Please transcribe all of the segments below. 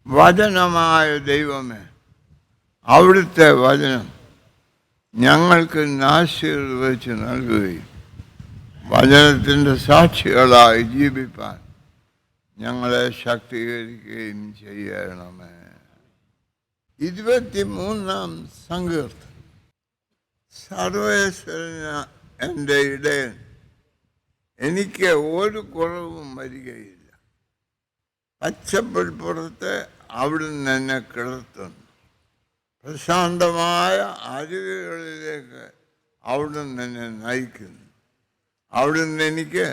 വചനമായ ദൈവമേ, അവിടുത്തെ വചനം ഞങ്ങൾക്ക് ആശീർവദിച്ച് നൽകുകയും വചനത്തിൻ്റെ സാക്ഷികളായി ജീവിപ്പാൻ ഞങ്ങളെ ശക്തീകരിക്കുകയും ചെയ്യണമേ. 23-ാം സങ്കീർത്തനം. സർവേശ്വരന എൻ്റെ ഇടയൻ, എനിക്ക് ഒരു കുറവും വരികയില്ല. പച്ചപ്പുൽപ്പുറത്ത് അവിടുന്ന് എന്നെ കിടത്തുന്നു, പ്രശാന്തമായ അരുവികളിലേക്ക് അവിടുന്ന് എന്നെ നയിക്കുന്നു. അവിടുന്ന് എനിക്ക്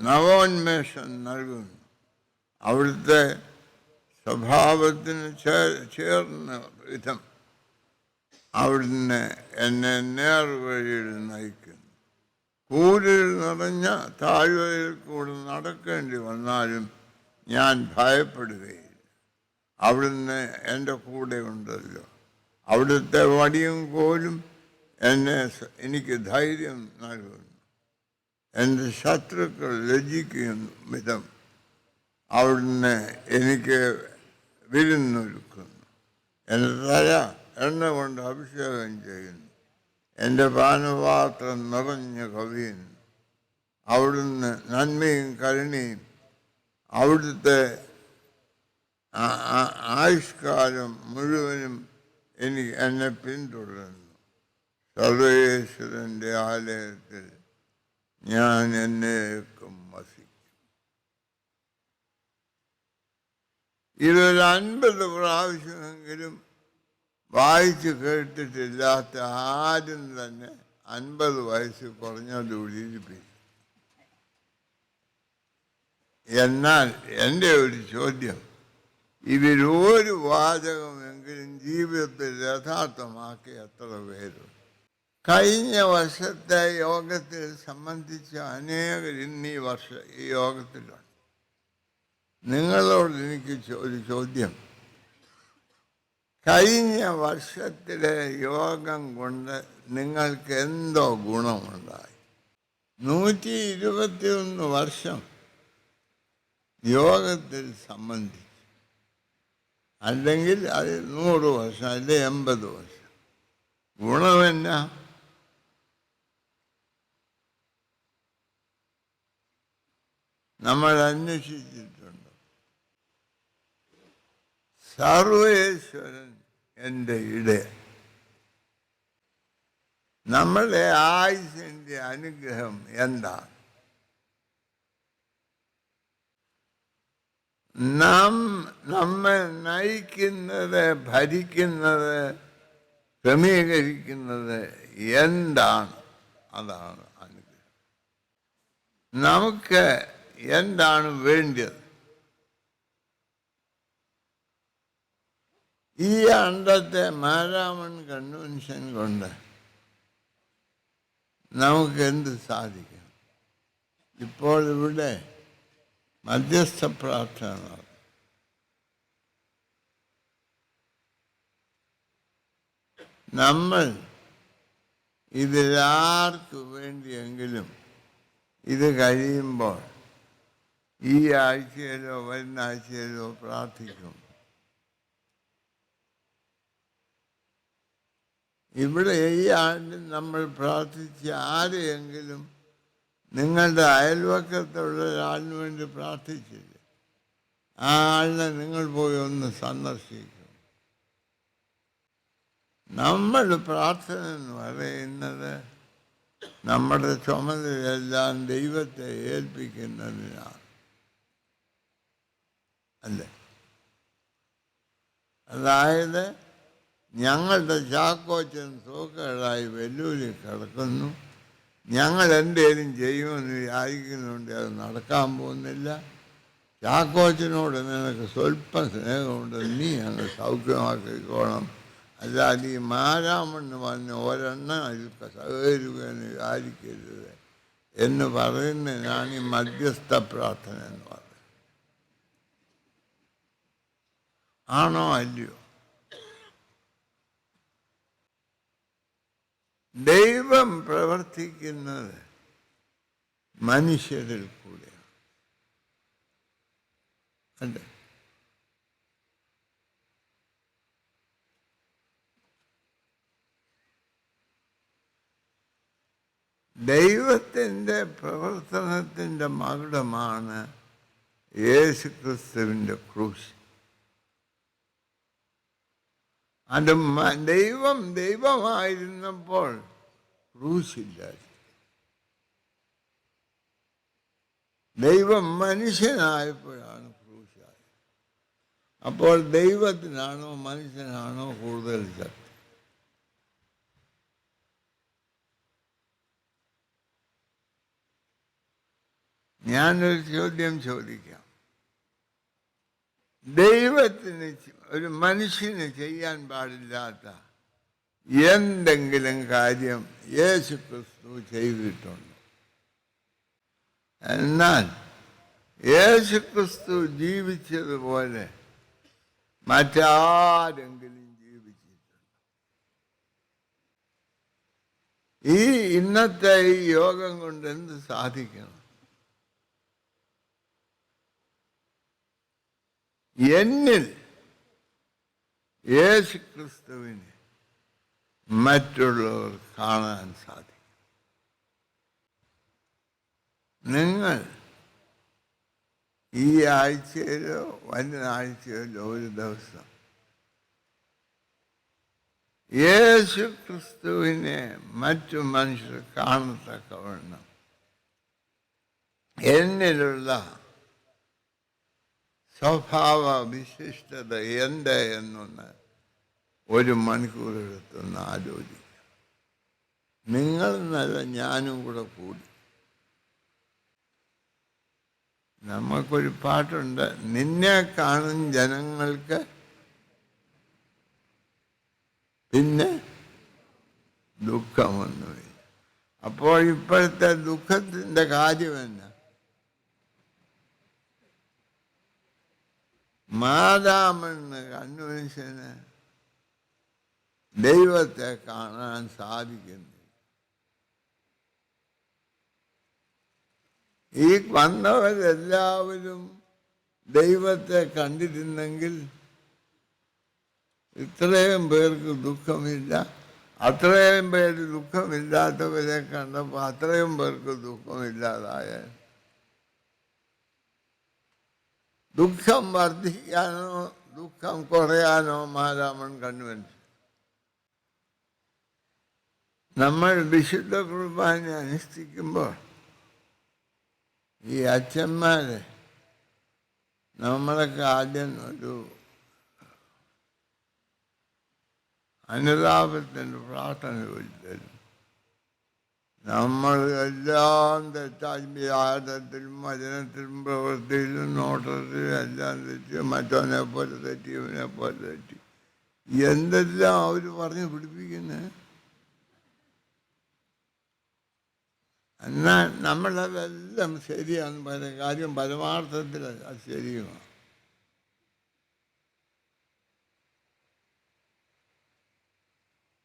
നവോന്മേഷം നൽകുന്നു. അവിടുത്തെ സ്വഭാവത്തിന് ചേർന്ന വിധം അവിടുന്ന് എന്നെ നേർവഴിയിൽ നയിക്കുന്നു. കൂരിൽ നിറഞ്ഞ താഴ്വരയിൽ കൂടെ നടക്കേണ്ടി വന്നാലും ഞാൻ ഭയപ്പെടുകയില്ല. അവിടുന്ന് എൻ്റെ കൂടെ ഉണ്ടല്ലോ. അവിടുത്തെ വടിയും കോലും എനിക്ക് ധൈര്യം നൽകുന്നു. എൻ്റെ ശത്രുക്കൾ ലജ്ജിക്കും വിധം അവിടുന്ന് എനിക്ക് വിരുന്നൊരുക്കുന്നു. എൻ്റെ തല എണ്ണ കൊണ്ട് അഭിഷേകം ചെയ്യുന്നു. എൻ്റെ പാനപാത്രം നിറഞ്ഞ കവിയുന്നു. അവിടുന്ന് നന്മയും കരുണയും അവിടുത്തെ ആയുഷ്കാലം മുഴുവനും എന്നെ പിന്തുടരുന്നു. സർവേശ്വരൻ്റെ ആലയത്തിൽ ഞാൻ എന്നേക്കും വസിക്കും. ഇതൊരു 50 പ്രാവശ്യമെങ്കിലും വായിച്ച് കേട്ടിട്ടില്ലാത്ത ആരും തന്നെ 50 വയസ്സ് കുറഞ്ഞത് ഉള്ളിരിപ്പിക്കും. എന്നാൽ എൻ്റെ ഒരു ചോദ്യം, ഇവരൊരു വാചകമെങ്കിലും ജീവിതത്തിൽ യഥാർത്ഥമാക്കി എത്ര പേരുണ്ട്? കഴിഞ്ഞ വർഷത്തെ യോഗത്തിൽ സംബന്ധിച്ച അനേകർ ഇന്ന് ഈ യോഗത്തിലുണ്ട്. നിങ്ങളോട് എനിക്ക് ഒരു ചോദ്യം, കഴിഞ്ഞ വർഷത്തിലെ യോഗം കൊണ്ട് നിങ്ങൾക്ക് എന്തോ ഗുണമുണ്ടായി? 121 വർഷം യോഗത്തിൽ സംബന്ധിച്ചു, അല്ലെങ്കിൽ അത് 100 വർഷം, അല്ലെങ്കിൽ 80 വർഷം. ഗുണമെന്നാ? നമ്മൾ അന്വേഷിച്ചിട്ടുണ്ട്. സർവേശ്വരൻ എൻ്റെ ഇടയൻ. നമ്മളുടെ ആയുസിൻ്റെ അനുഗ്രഹം എന്താണ്? നമ്മെ നയിക്കുന്നത്, ഭരിക്കുന്നത്, ക്രമീകരിക്കുന്നത് എന്താണ്? അതാണ് അനുഗ്രഹം. നമുക്ക് എന്താണ് വേണ്ടത്? ഈ അണ്ടത്തെ മാരാമൺ കൺവെൻഷൻ കൊണ്ട് നമുക്ക് എന്ത് സാധിക്കും? ഇപ്പോൾ ഇവിടെ മധ്യസ്ഥ പ്രാർത്ഥന. നമ്മൾ ഇതിലാർക്ക് വേണ്ടിയെങ്കിലും ഇത് കഴിയുമ്പോൾ ഈ ആഴ്ചയിലോ വരുന്ന ആഴ്ചയിലോ പ്രാർത്ഥിക്കും. ഇവിടെ ഈ ആണ്ടിൽ നമ്മൾ പ്രാർത്ഥിച്ച ആരെയെങ്കിലും നിങ്ങളുടെ അയൽവക്കത്തുള്ള ഒരാളിന് വേണ്ടി പ്രാർത്ഥിച്ചില്ല, ആ ആളിനെ നിങ്ങൾ പോയി ഒന്ന് സന്ദർശിക്കും. നമ്മുടെ പ്രാർത്ഥന എന്ന് പറയുന്നത് നമ്മുടെ ചുമതലയെല്ലാം ദൈവത്തെ ഏൽപ്പിക്കുന്നതിനാണ്, അല്ലേ? അതായത് ഞങ്ങളുടെ ചാക്കോച്ചൻ സൂക്കേടായി വെല്ലൂരിൽ കിടക്കുന്നു, ഞങ്ങൾ എന്തേലും ചെയ്യുമെന്ന് വിചാരിക്കുന്നുണ്ട്, അത് നടക്കാൻ പോകുന്നില്ല. ചാക്കോച്ചനോട് നിനക്ക് സ്വല്പം സ്നേഹമുണ്ട്, നീ അങ്ങ് സൗഖ്യമാക്കിക്കോണം, അല്ലാതെ ഈ മാരാമെന്ന് പറഞ്ഞ ഒരെണ്ണം അതിൽ സഹകരിക്കുമെന്ന് വിചാരിക്കരുത് എന്ന് പറയുന്നതിനാണ് ഈ മധ്യസ്ഥ പ്രാർത്ഥന എന്ന് പറയുന്നത്. ആണോ അല്ലയോ? ദൈവം പ്രവർത്തിക്കുന്നത് മനുഷ്യരിൽ കൂടെയാണ്, അല്ലേ? ദൈവത്തിൻ്റെ പ്രവർത്തനത്തിൻ്റെ മകുടമാണ് യേശുക്രിസ്തുവിൻ്റെ ക്രൂശ്. അത് ദൈവം ദൈവമായിരുന്നപ്പോൾ ക്രൂശില്ല, ദൈവം മനുഷ്യനായപ്പോഴാണ് ക്രൂശായത്. അപ്പോൾ ദൈവത്തിനാണോ മനുഷ്യനാണോ കൂടുതൽ ശക്തി? ഞാനൊരു ചോദ്യം ചോദിക്കാം. ദൈവത്തിന് ഒരു മനുഷ്യന് ചെയ്യാൻ പാടില്ലാത്ത എന്തെങ്കിലും കാര്യം യേശുക്രിസ്തു ചെയ്തിട്ടുണ്ട്? എന്നാൽ യേശുക്രിസ്തു ജീവിച്ചതുപോലെ മറ്റാരെങ്കിലും ജീവിച്ചിട്ടുണ്ട്? ഈ ഇന്നത്തെ ഈ യോഗം കൊണ്ട് എന്ത് സാധിക്കണം? എന്നിൽ യേശുക്രിസ്തുവിനെ മറ്റുള്ളവർ കാണാൻ സാധിക്കും. നിങ്ങൾ ഈ ആഴ്ചയിലോ വരുന്ന ആഴ്ചയിലോ ഒരു ദിവസം യേശുക്രിസ്തുവിനെ മറ്റു മനുഷ്യർ കാണത്തക്കവണ്ണം എന്നിലുള്ള സ്വഭാവ വിശിഷ്ടത എന്ത് എന്നൊന്ന് ഒരു മണിക്കൂറെടുത്തൊന്ന് ആലോചിക്കുക. നിങ്ങൾ നല്ല ഞാനും കൂടെ കൂടി. നമുക്കൊരു പാട്ടുണ്ട്, നിന്നെ കാണും ജനങ്ങൾക്ക് പിന്നെ ദുഃഖമൊന്നുമില്ല. അപ്പോൾ ഇപ്പോഴത്തെ ദുഃഖത്തിൻ്റെ കാര്യം എന്നാ? മാതാമെന്ന് കൺവെൻഷന് ദൈവത്തെ കാണാൻ സാധിക്കുന്നു. ഈ വന്നവരെല്ലാവരും ദൈവത്തെ കണ്ടിരുന്നെങ്കിൽ ഇത്രയും പേർക്ക് ദുഃഖമില്ല. അത്രയും പേര് ദുഃഖമില്ലാത്തവരെ കണ്ടപ്പോൾ അത്രയും പേർക്ക് ദുഃഖമില്ലാതായ. ദുഃഖം വർദ്ധിക്കാനോ ദുഃഖം കുറയാനോ മാരാമൺ കൺവെൻഷൻ. നമ്മൾ വിശുദ്ധ കുർബാന അനുഷ്ഠിക്കുമ്പോൾ ഈ അച്ഛന്മാരെ നമ്മളൊക്കെ ആദ്യം ഒരു അനുതാപത്തിൻ്റെ പ്രാർത്ഥന ചോദിച്ചു. നമ്മൾ എല്ലാം തെറ്റായി, വ്യാഴത്തിലും വചനത്തിലും പ്രവൃത്തിയിലും നോട്ടത്തിലും എല്ലാം തെറ്റി, മറ്റവനെ പോലെ തെറ്റി, ഇവനെ പോലെ തെറ്റി, എന്തെല്ലാം അവർ പറഞ്ഞ് പിടിപ്പിക്കുന്നത്. എന്നാൽ നമ്മളതെല്ലാം ശരിയാണെന്ന് പറയുന്ന കാര്യം പരമാർത്ഥത്തിൽ അത് ശരിയുമാണ്.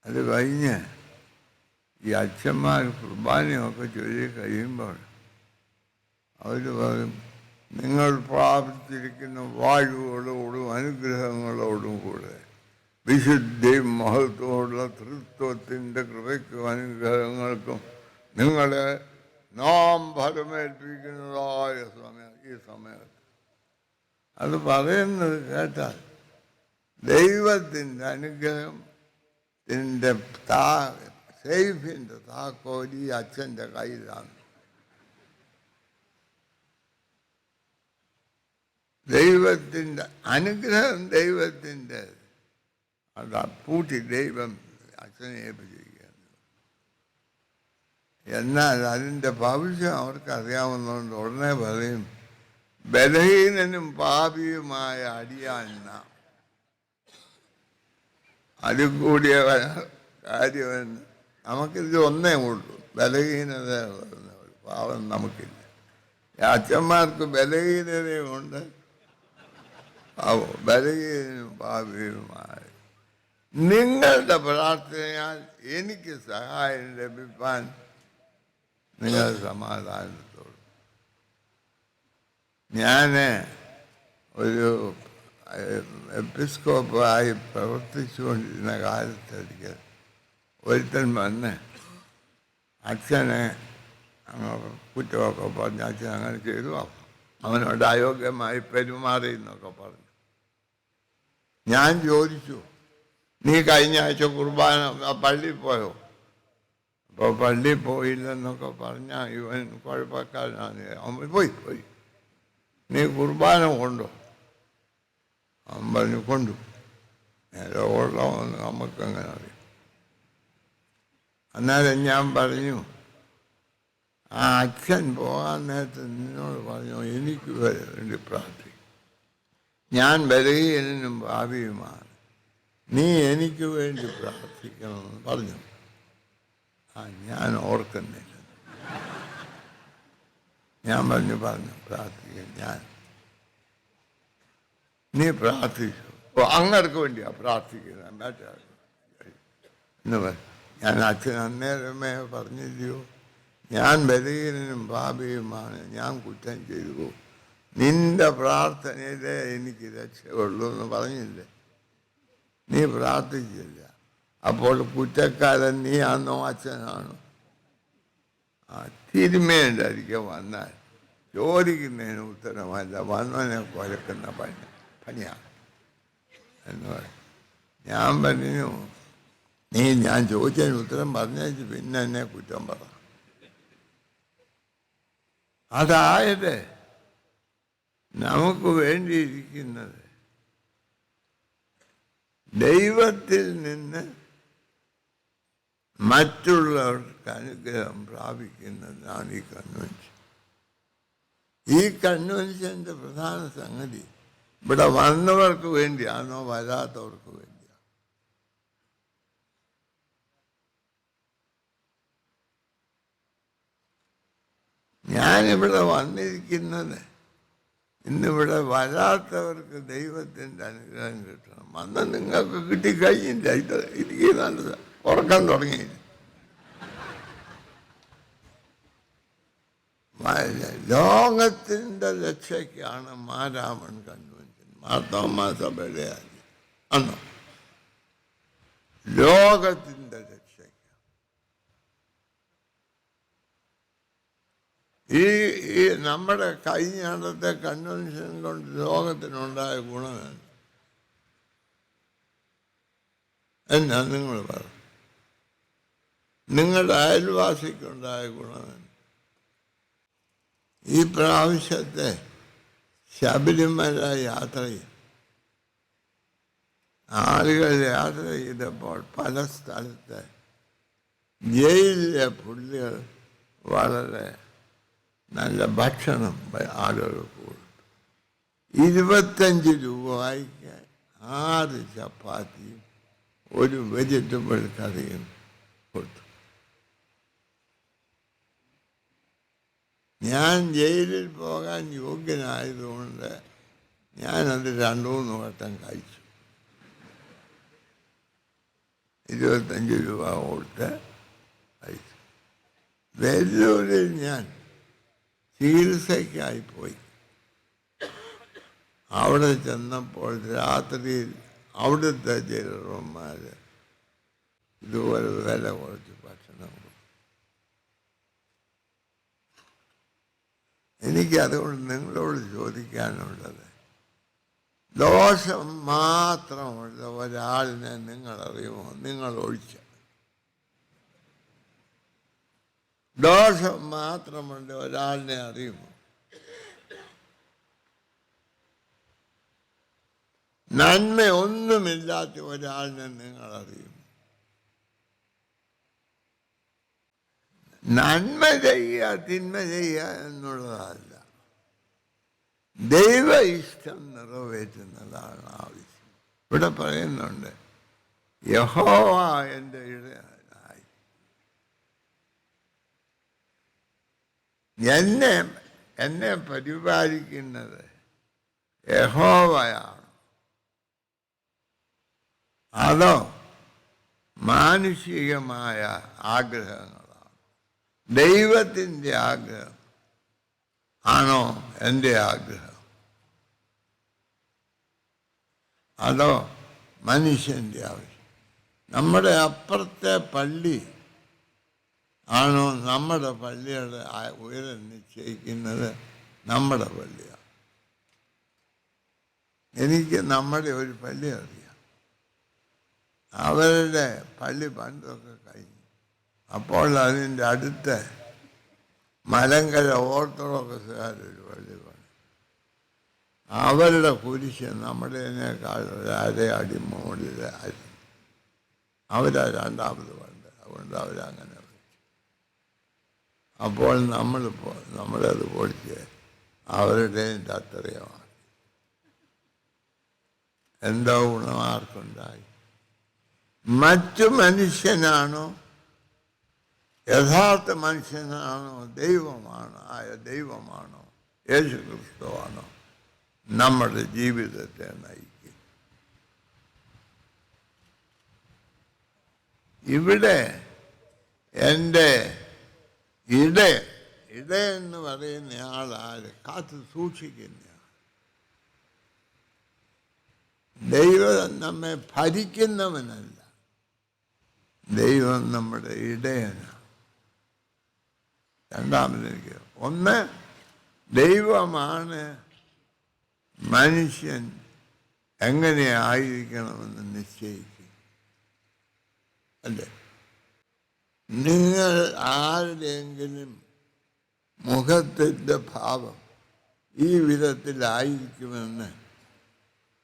അത് കഴിഞ്ഞ് ഈ അച്ഛന്മാർ കുർബാനയൊക്കെ ചൊല്ലി കഴിയുമ്പോൾ അവർ പറയും, നിങ്ങൾ പ്രാപിച്ചിരിക്കുന്ന വാഴുകളോടും അനുഗ്രഹങ്ങളോടും കൂടെ വിശുദ്ധിയും മഹത്വമുള്ള തൃത്വത്തിൻ്റെ കൃപയ്ക്കും അനുഗ്രഹങ്ങൾക്കും നിങ്ങളെ നാം ഫലമേൽപ്പിക്കുന്നതായ ഈ സമയത്ത് അത് പറയുന്നത് കേട്ടാൽ ദൈവത്തിൻ്റെ അനുഗ്രഹത്തിൻ്റെ സേഫിൻ്റെ താക്കോൽ ഈ അച്ഛൻ്റെ കയ്യിലാണ്. ദൈവത്തിൻ്റെ അനുഗ്രഹം ദൈവത്തിൻ്റെ അത് പൂട്ടി ദൈവം അച്ഛനെ ഏൽപ്പിച്ചിരിക്കുകയാണ്. എന്നാൽ അതിൻ്റെ ഭവിഷ്യം അവർക്കറിയാവുന്നതുകൊണ്ട് ഉടനെ പറയും, ബലഹീനനും പാപിയുമായ അടിയാന്ന അതിൽ കൂടിയ കാര്യമെന്ന് നമുക്കിത് ഒന്നേ ഉള്ളൂ, ബലഹീനത. പാവം നമുക്കില്ല. അച്ഛന്മാർക്ക് ബലഹീനതയുമുണ്ട്, ബലഹീനനും പാപിയുമായ നിങ്ങളുടെ പ്രാർത്ഥനയാൽ എനിക്ക് സഹായം ലഭിപ്പാൻ നിങ്ങൾ സമാധാനത്തോടും. ഞാൻ ഒരു എപ്പിസ്കോപ്പായി പ്രവർത്തിച്ചുകൊണ്ടിരുന്ന കാലത്തൊരിക്കൽ ഒരുത്തൻ വന്ന് അച്ഛനെ കുറ്റമൊക്കെ പറഞ്ഞ് അച്ഛൻ അങ്ങനെ ചെയ്തു, അവനോട് അയോഗ്യമായി പെരുമാറി എന്നൊക്കെ പറഞ്ഞു. ഞാൻ ചോദിച്ചു, നീ കഴിഞ്ഞ ആഴ്ച കുർബാന പള്ളിയിൽ പോയോ? അപ്പോൾ പള്ളിയിൽ പോയില്ലെന്നൊക്കെ പറഞ്ഞാൽ ഇവൻ കുഴപ്പക്കാരനാണ്. അവൻ പോയി നീ കുർബാന കൊണ്ടോ? അവൻ പറഞ്ഞു കൊണ്ടു. നേരെ ഉള്ളതെന്ന് നമുക്കങ്ങനെ അറിയാം. അന്നേരം ഞാൻ പറഞ്ഞു, ആ അച്ഛൻ പോകാൻ നേരത്തെ നിന്നോട് പറഞ്ഞു എനിക്ക് വേണ്ടി പ്രാർത്ഥിക്കും, ഞാൻ ബലഹീനനും ഭാവിയുമാണ്, നീ എനിക്ക് വേണ്ടി പ്രാർത്ഥിക്കണമെന്ന് പറഞ്ഞു. ഞാൻ ഓർക്കുന്നില്ല. ഞാൻ പറഞ്ഞു പ്രാർത്ഥിക്കാം. നീ പ്രാർത്ഥിച്ചു. അങ്ങർക്ക് വേണ്ടിയാ പ്രാർത്ഥിക്കുന്നത് എന്ന് പറഞ്ഞു. ഞാൻ അച്ഛൻ അന്നേരമേ പറഞ്ഞില്ലയോ, ഞാൻ ബലഹീനനും പാപിയുമാണ്, ഞാൻ കുറ്റം ചെയ്തു, നിന്റെ പ്രാർത്ഥനയിലേ എനിക്ക് രക്ഷയുള്ളൂ എന്ന് പറഞ്ഞില്ലേ? നീ പ്രാർത്ഥിച്ചില്ല. അപ്പോൾ കുറ്റക്കാരൻ നീ ആണോ അച്ഛനാണോ? തിരുമേണ്ടായിരിക്കും വന്നാൽ ചോദിക്കുന്നതിന് ഉത്തരമല്ല, വന്നവനെ കുലക്കുന്ന പണിയാണ് എന്ന് പറയും. ഞാൻ പറഞ്ഞു, ഞാൻ ചോദിച്ചതിന് ഉത്തരം പറഞ്ഞേച്ച് പിന്നെ എന്നെ കുറ്റം പറ. അതായത് നമുക്ക് വേണ്ടിയിരിക്കുന്നത് ദൈവത്തിൽ നിന്ന് മറ്റുള്ളവർക്ക് അനുഗ്രഹം പ്രാപിക്കുന്നതാണ് ഈ കൺവെൻഷൻ. ഈ കൺവെൻഷൻ്റെ പ്രധാന സംഗതി ഇവിടെ വന്നവർക്ക് വേണ്ടിയാണോ വരാത്തവർക്ക് വേണ്ടിയാണോ? ഞാനിവിടെ വന്നിരിക്കുന്നത് ഇന്നിവിടെ വരാത്തവർക്ക് ദൈവത്തിൻ്റെ അനുഗ്രഹം കിട്ടണം. വന്ന് നിങ്ങൾക്ക് കിട്ടിക്കഴിഞ്ഞില്ല, ഇത് നല്ലത് ഉറക്കം തുടങ്ങിയില്ല. ലോകത്തിൻ്റെ രക്ഷയ്ക്കാണ് മാരാമൺ കൺവെൻഷൻ, മാർത്തോമാ സഭയുടെ അന്നോ ലോകത്തിൻ്റെ രക്ഷയ്ക്ക്. ഈ നമ്മുടെ കഴിഞ്ഞത്തെ കൺവെൻഷൻ കൊണ്ട് ലോകത്തിനുണ്ടായ ഗുണം എന്നാ നിങ്ങൾ പറ? നിങ്ങളുടെ അയൽവാസിക്കുണ്ടായ ഗുണം. ഈ പ്രാവശ്യത്തെ ശബരിമല യാത്രയിൽ ആളുകൾ യാത്ര ചെയ്തപ്പോൾ പല സ്ഥലത്ത് ജയിലിലെ പുള്ളികൾ വളരെ നല്ല ഭക്ഷണം ആളുകൾ കൊടുത്തു. 25 രൂപയ്ക്ക് 6 ചപ്പാത്തിയും ഒരു വെജിറ്റബിൾ കറിയും കൊടുത്തു. ഞാൻ ജയിലിൽ പോകാൻ യോഗ്യനായതുകൊണ്ട് ഞാനത് 2-3 വട്ടം കഴിച്ചു. 25 രൂപ കൊടുത്ത് കഴിച്ചു. വെല്ലൂരിൽ ഞാൻ ചികിത്സയ്ക്കായി പോയി. അവിടെ ചെന്നപ്പോൾ രാത്രിയിൽ അവിടുത്തെ ജയിലർമാർ ഇതുപോലെ വില കുറച്ച് ഭക്ഷണം കൊടുക്കും. എനിക്കതുകൊണ്ട് നിങ്ങളോട് ചോദിക്കാനുള്ളത്, ദോഷം മാത്രമുള്ള ഒരാളിനെ നിങ്ങളറിയുമോ? നിങ്ങൾ ഒഴിച്ച ദോഷം മാത്രമുള്ള ഒരാളിനെ അറിയുമോ? നന്മ ഒന്നുമില്ലാത്ത ഒരാളിനെ നിങ്ങൾ അറിയുമോ? നന്മ ചെയ്യുക തിന്മ ചെയ്യുക എന്നുള്ളതല്ല, ദൈവ ഇഷ്ടം നിറവേറ്റുന്നതാണ് ആവശ്യം. ഇവിടെ പറയുന്നുണ്ട്, യഹോവ എൻ്റെ ഇടയനായി എന്നെ പരിപാലിക്കുന്നത് യഹോവയാണ്. അതോ മാനുഷികമായ ആഗ്രഹങ്ങളാണ്? ദൈവത്തിൻ്റെ ആഗ്രഹം ആണോ എൻ്റെ ആഗ്രഹം? അതോ മനുഷ്യൻ്റെ ആവശ്യം? നമ്മുടെ അപ്പുറത്തെ പള്ളി ആണോ നമ്മുടെ പള്ളിയുടെ ഉയരം നിശ്ചയിക്കുന്നത്? നമ്മുടെ പള്ളിയാണ്. എനിക്ക് നമ്മുടെ ഒരു പള്ളി അറിയാം. അവരുടെ പള്ളി പണ്ടൊക്കെ കഴിഞ്ഞു. അപ്പോൾ അതിൻ്റെ അടുത്ത് മലങ്കര ഓർത്തഡോക്സുകാരൊരു പള്ളി പണി. അവരുടെ കുരിശ് നമ്മുടേതിനേക്കാൾ ഒരര അടി മുകളിലായിരുന്നു. അവരാ രണ്ടാമത് പണ്ട്. അതുകൊണ്ട് അവരങ്ങനെ വെച്ചു. അപ്പോൾ നമ്മളത് പൊളിച്ച് അവരുടെ അത്രയുമാണ്. എന്തോ ഗുണമാർക്കുണ്ടായി? മറ്റു മനുഷ്യനാണോ യഥാർത്ഥ മനുഷ്യനാണോ ദൈവമാണോ യേശു ക്രിസ്തുവാണോ നമ്മുടെ ജീവിതത്തെ നയിക്കും? ഇവിടെ എൻ്റെ ഇട എന്ന് പറയുന്ന ആളാര്? കാത്തു സൂക്ഷിക്കുന്ന ദൈവം നമ്മെ ഭരിക്കുന്നവനല്ല, ദൈവം നമ്മുടെ ഇടയനാണ്. രണ്ടാമതെനിക്ക് ഒന്ന്, ദൈവമാണ് മനുഷ്യൻ എങ്ങനെ ആയിരിക്കണമെന്ന് നിശ്ചയിക്കും. അല്ലേ? നിങ്ങൾ ആരുടെയെങ്കിലും മുഖത്തിൻ്റെ ഭാവം ഈ വിധത്തിലായിരിക്കുമെന്ന്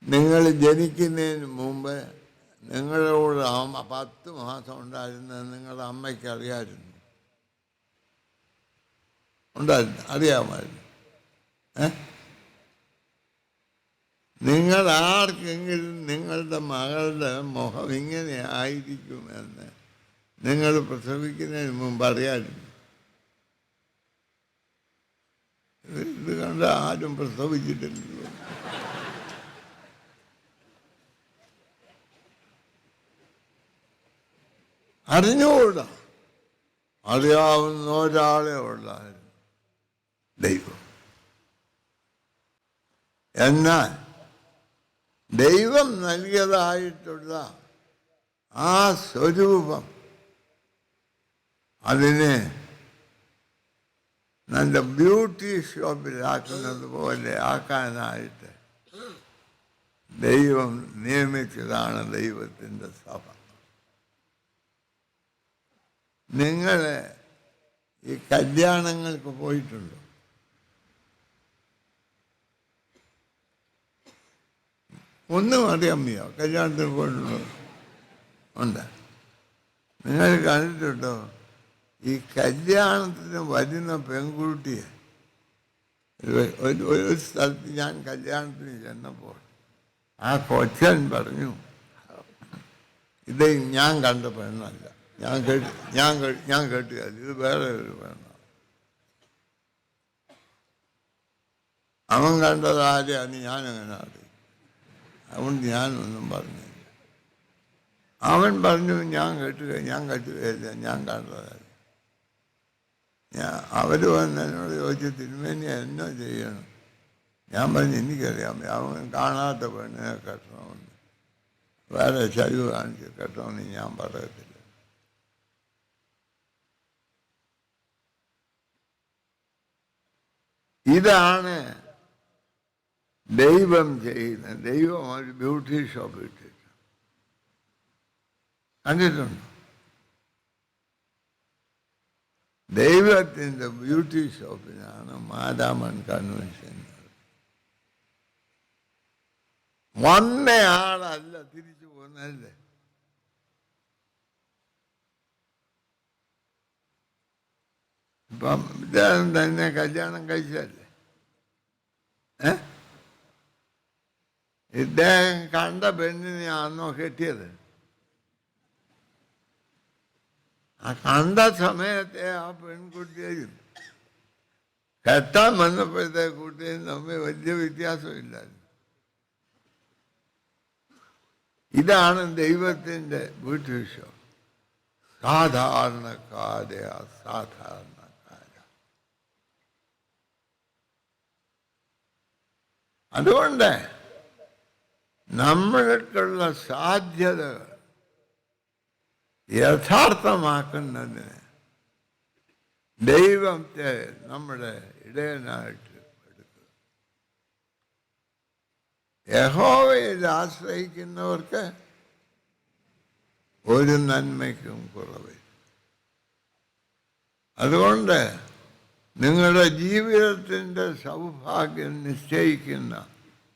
നിങ്ങൾ ജനിക്കുന്നതിന് മുമ്പ് നിങ്ങളോട് 10 മാസം ഉണ്ടായിരുന്നത് നിങ്ങളുടെ അമ്മയ്ക്ക് അറിയാമായിരുന്നു. അറിയാമായിരുന്നു. നിങ്ങൾ ആർക്കെങ്കിലും നിങ്ങളുടെ മകളുടെ മുഖം ഇങ്ങനെ ആയിരിക്കുമെന്ന് നിങ്ങൾ പ്രസവിക്കുന്നതിന് മുമ്പ് അറിയാമായിരുന്നു. ഇത് കണ്ട് ആരും പ്രസവിച്ചിട്ടില്ലല്ലോ. അറിഞ്ഞുകൂടാ. അറിയാവുന്ന ഒരാളെ ഉള്ളായിരുന്നു, ദൈവം. എന്നാൽ ദൈവം നൽകിയതായിട്ടുള്ള ആ സ്വരൂപം അതിനെ നല്ല ബ്യൂട്ടി ഷോപ്പിലാക്കുന്നത് പോലെ ആക്കാനായിട്ട് ദൈവം നിയമിച്ചതാണ് ദൈവത്തിൻ്റെ സഭ. നിങ്ങൾ ഈ കല്യാണങ്ങൾക്ക് പോയിട്ടുണ്ടോ? ഒന്നും അറിയാൻ വയ്യ. കല്യാണത്തിന് പോയിട്ടുണ്ടോ? ഉണ്ട്. നിങ്ങൾ കണ്ടിട്ടുണ്ടോ ഈ കല്യാണത്തിന് വരുന്ന പെൺകുട്ടിയെ? ഒരു സ്ഥലത്ത് ഞാൻ കല്യാണത്തിന് ചെന്നപ്പോൾ ആ കൊച്ചൻ പറഞ്ഞു, ഇത് ഞാൻ കണ്ട പെണ്ണല്ല, ഞാൻ കേട്ടില്ല, ഇത് വേറെ ഒരു പെണ്ണാണ്. അവൻ കണ്ടത് ആരെയാണ് ഞാനെങ്ങനെ അറിയും? അതുകൊണ്ട് ഞാനൊന്നും പറഞ്ഞില്ല. അവൻ പറഞ്ഞു, ഞാൻ കേട്ടുകയില്ല, ഞാൻ കണ്ടതല്ല. അവർ വന്ന് എന്നോട് ചോദിച്ചു, തിരുമേനി എന്നോ ചെയ്യണം? ഞാൻ പറഞ്ഞു എനിക്കറിയാം, അവൻ കാണാത്ത പെണ്ണിനെ കെട്ടണമെന്ന്, വേറെ ചരിവ് കാണിച്ച് കെട്ടണമെന്ന് ഞാൻ പറയത്തില്ല. ഇതാണ് ദൈവം ചെയ്യുന്നത്. ദൈവം ഒരു ബ്യൂട്ടി ഷോപ്പ് ഇട്ടിട്ട് കണ്ടിട്ടുണ്ടോ? ദൈവത്തിൻ്റെ ബ്യൂട്ടി ഷോപ്പിനാണ് മാരാമൺ കൺവെൻഷൻ. വന്നയാളല്ല തിരിച്ചു പോകുന്നല്ലേ. ഇപ്പം ഇദ്ദേഹം തന്നെ കല്യാണം കഴിച്ചല്ലേ. ഇദ്ദേഹം കണ്ട പെണ്ണിനെയാണോ കെട്ടിയത്? ആ കണ്ട സമയത്തെ ആ പെൺകുട്ടിയും കെട്ടാൻ വന്നപ്പോഴത്തെ കുട്ടിയും തമ്മിൽ വലിയ വ്യത്യാസമില്ലായിരുന്നു. ഇതാണ് ദൈവത്തിൻ്റെ ബ്യൂട്ടിഷം. സാധാരണക്കാരെ അസാധാരണക്കാര. അതുകൊണ്ട് നമ്മൾക്കുള്ള സാധ്യതകൾ യഥാർത്ഥമാക്കുന്നതിന് ദൈവത്തെ നമ്മുടെ ഇടയനായിട്ട് എടുക്കുക. യഹോവയിൽ ആശ്രയിക്കുന്നവർക്ക് ഒരു നന്മയ്ക്കും കുറവില്ല. അതുകൊണ്ട് നിങ്ങളുടെ ജീവിതത്തിൻ്റെ സൗഭാഗ്യം നിശ്ചയിക്കുന്ന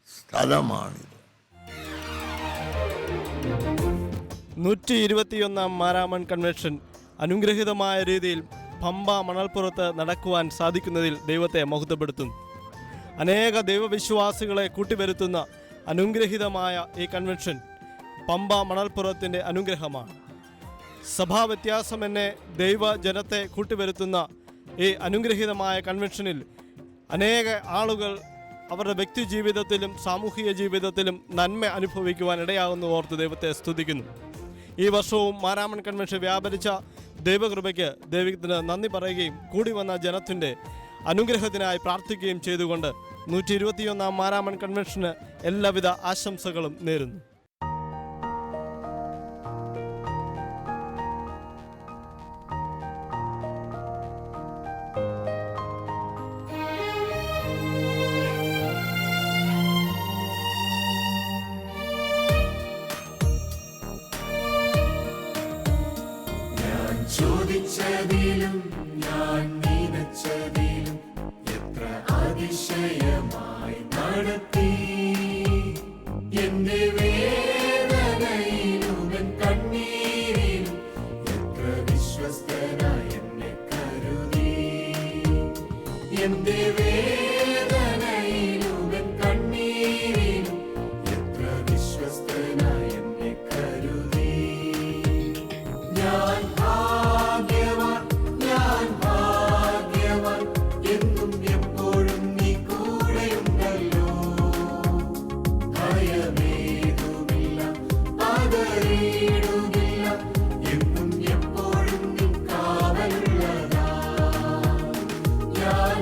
സ്ഥലമാണിത്. 121 മാരാമൺ കൺവെൻഷൻ അനുഗ്രഹീതമായ രീതിയിൽ പമ്പ മണൽപ്പുറത്ത് നടക്കുവാൻ സാധിക്കുന്നതിൽ ദൈവത്തെ മഹത്വപ്പെടുത്തുന്നു. അനേക ദൈവവിശ്വാസികളെ കൂട്ടിവരുത്തുന്ന അനുഗ്രഹീതമായ ഈ കൺവെൻഷൻ പമ്പ മണൽപ്പുറത്തിൻ്റെ അനുഗ്രഹമാണ്. സഭാവ്യത്യാസമെന്നെ ദൈവജനത്തെ കൂട്ടിവരുത്തുന്ന ഈ അനുഗ്രഹീതമായ കൺവെൻഷനിൽ അനേക ആളുകൾ അവരുടെ വ്യക്തി ജീവിതത്തിലും സാമൂഹിക ജീവിതത്തിലും നന്മ അനുഭവിക്കുവാൻ ഇടയാകുന്നു ഓർത്ത് ദൈവത്തെ സ്തുതിക്കുന്നു. ഈ വർഷവും മാരാമൺ കൺവെൻഷൻ വ്യാപരിച്ച ദൈവകൃപയ്ക്ക് ദൈവത്തിന് നന്ദി പറയുകയും കൂടി വന്ന ജനത്തിൻ്റെ അനുഗ്രഹത്തിനായി പ്രാർത്ഥിക്കുകയും ചെയ്തുകൊണ്ട് 121 മാരാമൺ കൺവെൻഷന് എല്ലാവിധ ആശംസകളും നേരുന്നു. ചോദിച്ചതിലും ഞാൻ നനച്ചതിലും എത്ര അതിശയമായി നടത്തി. എന്റെ വേദനയിലും എൻ കണ്ണീരിലും എത്ര വിശ്വസ്തനായി എന്നെ കരുതി. എന്റെ വേദനയിലും എൻ കണ്ണീരിലും എത്ര വിശ്വസ്തനായി എന്നെ കരുതി. ഞാൻ എന്നും എപ്പോഴും നീ കൂടെയുണ്ടല്ലോ. ഭയമേതുമില്ല, പതറിയിടുകില്ല, എന്നും എപ്പോഴും നീ കാവലുള്ളതാ. ഞാൻ